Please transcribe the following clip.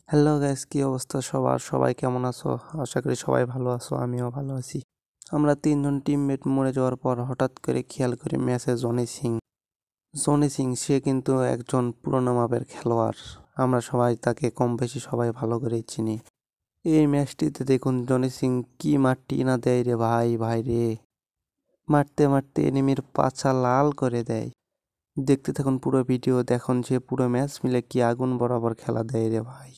Hello guys, কি অবস্থা সবার? সবাই কেমন আছো? আশা করি সবাই ভালো আছো, আমিও ভালো আছি। আমরা তিনজন টিমমেট মরে যাওয়ার পর হঠাৎ করে খেয়াল করি ম্যাচে জনি সিং সে কিন্তু একজন পুরনো মাপের খেলোয়াড়। আমরা সবাই তাকে কম বেশি সবাই ভালো করেই চিনি। এই ম্যাচটিতে দেখুন জনি সিং কি মারটি না দেয় রে ভাই, ভাই রে, মারতে মারতে এনিমির পাছা লাল করে দেয়। দেখতে থাকুন পুরো ভিডিও, দেখুন যে পুরো ম্যাচ মিলে কি আগুন বরাবর খেলা দেয় রে ভাই।